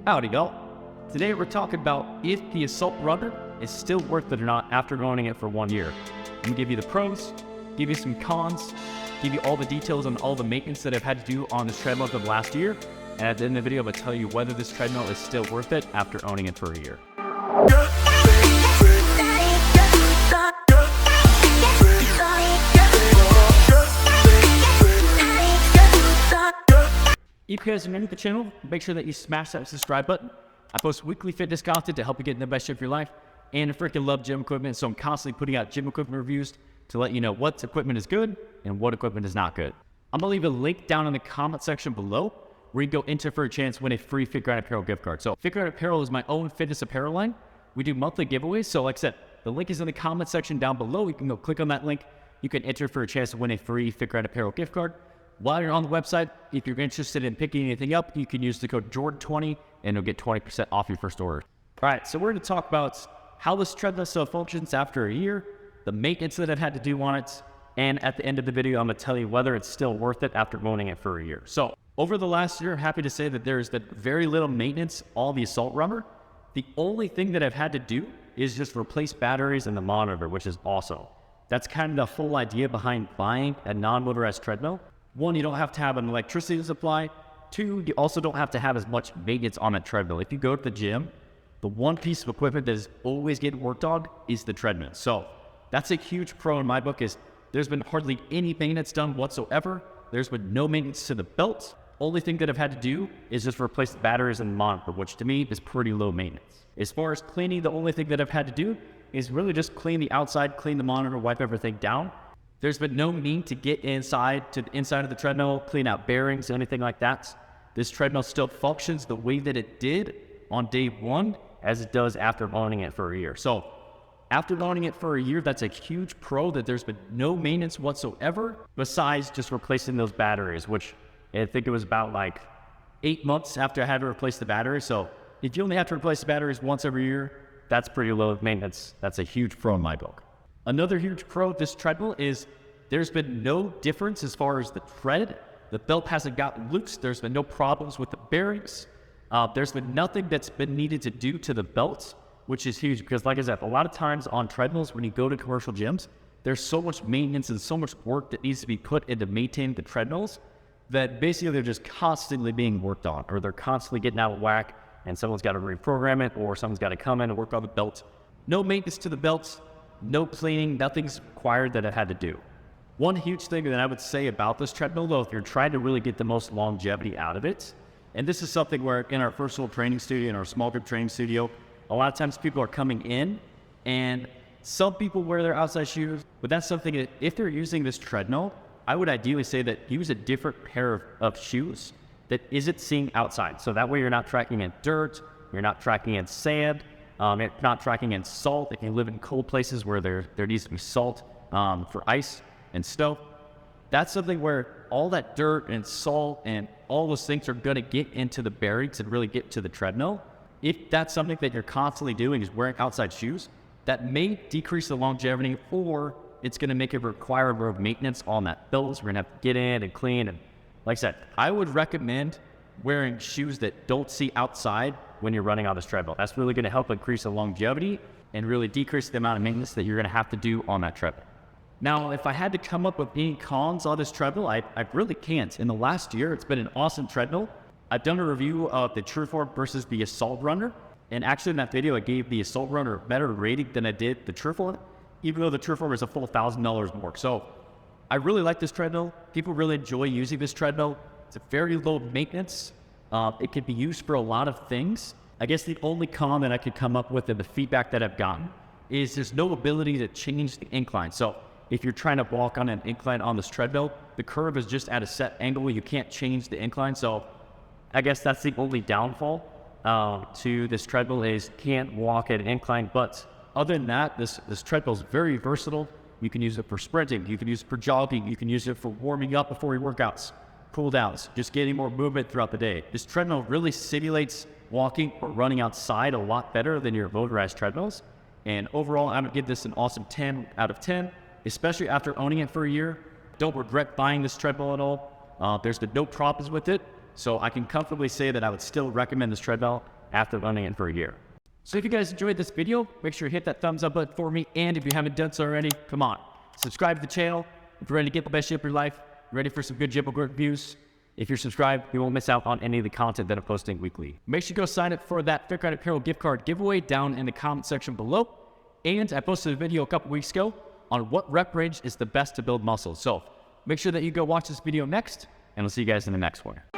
Howdy y'all. Today we're talking about if the Assault Runner is still worth it or not after owning it for 1 year. I'm gonna give you the pros, give you some cons, give you all the details on all the maintenance that I've had to do on this treadmill for the last year, and at the end of the video I'm gonna tell you whether this treadmill is still worth it after owning it for a year. If you guys are new to the channel, make sure that you smash that subscribe button. I post weekly fitness content to help you get in the best shape of your life, and I freaking love gym equipment, so I'm constantly putting out gym equipment reviews to let you know what equipment is good and what equipment is not good. I'm gonna leave a link down in the comment section below where you can go enter for a chance to win a free Fit Grind Apparel gift card. So Fit Grind Apparel is my own fitness apparel line. We do monthly giveaways, so like I said, the link is in the comment section down below. You can go click on that link. You can enter for a chance to win a free Fit Grind Apparel gift card. While you're on the website, if you're interested in picking anything up, you can use the code Jordan20 and you'll get 20% off your first order. All right, so we're going to talk about how this treadmill still functions after a year, the maintenance that I've had to do on it, and at the end of the video, I'm going to tell you whether it's still worth it after owning it for a year. So over the last year, I'm happy to say that there's been very little maintenance on the Assault Runner. The only thing that I've had to do is just replace batteries and the monitor, which is awesome. That's kind of the whole idea behind buying a non-motorized treadmill. One, you don't have to have an electricity supply. Two, you also don't have to have as much maintenance on a treadmill. If you go to the gym, the one piece of equipment that is always getting worked on is the treadmill. So that's a huge pro in my book. Is there's been hardly any maintenance done whatsoever. There's been no maintenance to the belt. Only thing that I've had to do is just replace the batteries and the monitor, which to me is pretty low maintenance. As far as cleaning, the only thing that I've had to do is really just clean the outside, clean the monitor, wipe everything down. There's been no need to get inside to the inside of the treadmill, clean out bearings, anything like that. This treadmill still functions the way that it did on day one as it does after owning it for a year. So after owning it for a year, that's a huge pro that there's been no maintenance whatsoever besides just replacing those batteries, which I think it was about like 8 months after I had to replace the batteries. So if you only have to replace the batteries once every year, that's pretty low maintenance. That's a huge pro in my book. Another huge pro of this treadmill is there's been no difference as far as the tread. The belt hasn't gotten loose. There's been no problems with the bearings. There's been nothing that's been needed to do to the belt, which is huge because like I said, a lot of times on treadmills, when you go to commercial gyms, there's so much maintenance and so much work that needs to be put into maintaining the treadmills that basically they're just constantly being worked on, or they're constantly getting out of whack and someone's got to reprogram it or someone's got to come in and work on the belt. No maintenance to the belts. No cleaning, nothing's required that I had to do. One huge thing that I would say about this treadmill though, if you're trying to really get the most longevity out of it, and this is something where in our personal training studio, in our small group training studio, a lot of times people are coming in and some people wear their outside shoes, but that's something that if they're using this treadmill, I would ideally say that use a different pair of shoes that isn't seeing outside. So that way you're not tracking in dirt, you're not tracking in sand, it's not tracking in salt. If you live in cold places where there needs to be salt for ice and snow, that's something where all that dirt and salt and all those things are going to get into the bearings and really get to the treadmill. If that's something that you're constantly doing is wearing outside shoes, that may decrease the longevity, or it's going to make it require more maintenance on that belt. So we're going to have to get in and clean. And like I said, I would recommend wearing shoes that don't see outside when you're running on this treadmill. That's really going to help increase the longevity and really decrease the amount of maintenance that you're going to have to do on that treadmill. Now, if I had to come up with any cons on this treadmill, I really can't. In the last year, it's been an awesome treadmill. I've done a review of the Trueform versus the Assault Runner, and actually in that video, I gave the Assault Runner a better rating than I did the Trueform, even though the Trueform is a full $1,000 more. So I really like this treadmill. People really enjoy using this treadmill. It's a very low maintenance. It can be used for a lot of things. I guess the only con that I could come up with in the feedback that I've gotten is there's no ability to change the incline. So if you're trying to walk on an incline on this treadmill, the curve is just at a set angle. You can't change the incline. So I guess that's the only downfall to this treadmill is can't walk at an incline. But other than that, this treadmill is very versatile. You can use it for sprinting. You can use it for jogging. You can use it for warming up before your workouts. Cool downs, just getting more movement throughout the day. This treadmill really simulates walking or running outside a lot better than your motorized treadmills. And overall, I'm gonna give this an awesome 10 out of 10, especially after owning it for a year. Don't regret buying this treadmill at all. There's been no problems with it. So I can comfortably say that I would still recommend this treadmill after running it for a year. So if you guys enjoyed this video, make sure you hit that thumbs up button for me. And if you haven't done so already, come on, subscribe to the channel. If you're ready to get the best shape of your life, ready for some good gym equipment reviews. If you're subscribed, you won't miss out on any of the content that I'm posting weekly. Make sure you go sign up for that Fit Credit Apparel gift card giveaway down in the comment section below. And I posted a video a couple weeks ago on what rep range is the best to build muscle. So make sure that you go watch this video next, and I'll see you guys in the next one.